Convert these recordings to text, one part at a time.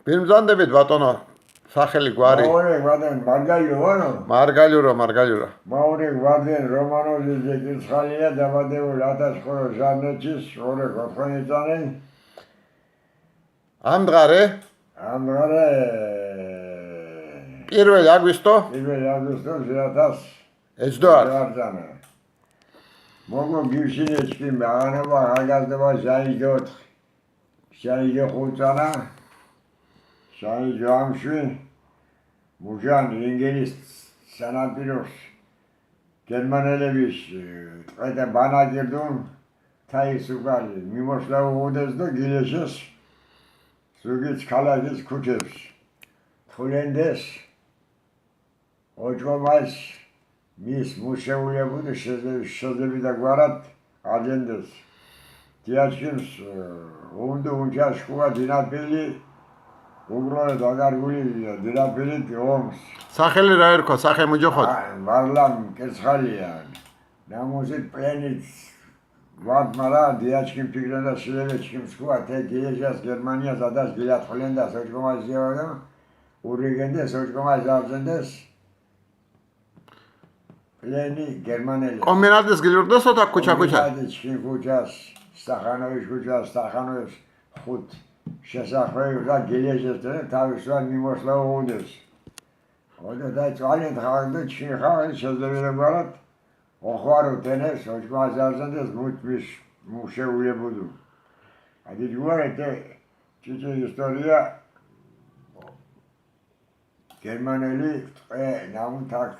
ბიმზანდებით ბატონო სახელი გვარი მაორე ვარდენ მარგალიურო მაორე ვარდენ რომანოზის ზეკირცხალია დაბადებული 1900 ჟანეჩის 2 წელი ამ დღარე 1 აგვისტო 2022 მოგო გიშინეჩკი მაღანობა აღგაზდება შაიჯო ხუცანა შაიჯო ამშვი მუჟან ინგელის სანაპიროს გერმანელების ტყედა ბანაგირდუნ თაისუგალი მიმოშლაუდეს და გილეშეს ზუგიც ქალაჯის ქუჩებს თულენდეს ოჯომას მის მუშეულებუდი შეძლებიდა გვარად აჯენდეს დიაჩქიმს უნდუ უნჯაშქუა დინაბილი უგროე დაგარგული დინაბილი ომს სახელი რა ერქვა სახე მუჯოხოთ ვარლამ კერცხალია ნამოზით პლენით ვარდმარა დიაჩქიმ ფიგრენდა შილევეჩქიმს ქუა თე გიეჟას გერმანიას ადას გილათ ხლენდას ოჯგომას ზიავდა ურიგენდეს ოჯგომას ზავზენდეს პლენი გერმანელი კომენადეს გილურდოს ოთა ქუჩა კომენადეს ქუჩას სტახანოვის ქუჩას სტახანოვის ხუთ შესახვევი და გილეჟეს თავისვან მიმოშლაუდეს ოდა და წვალენ ხარდა ჩიხარ შეძლებოდა გვარად ოხვარო დენეს ოჯგომას ზავზენდეს მუთმის მუშეულებუდუ ადი ჯუარეთე ჩიჩი ისტორია გერმანელი ტყე ნამთაკ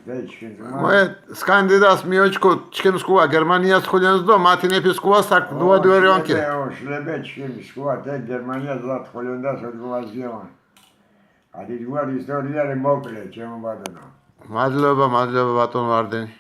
მე სკანდინას მიოჩკო ჩქიმსკუა გერმანიას ხულენს და მათინეფის კუა საკდუადუერიონკი შლebe ჩქიმსკუა და გერმანიას და ხულენდას ოჯგომაზიონ ადი ჯუარ ისტორია მოკლე ჩემო ბატონო მადლობა ბატონ ვარდენი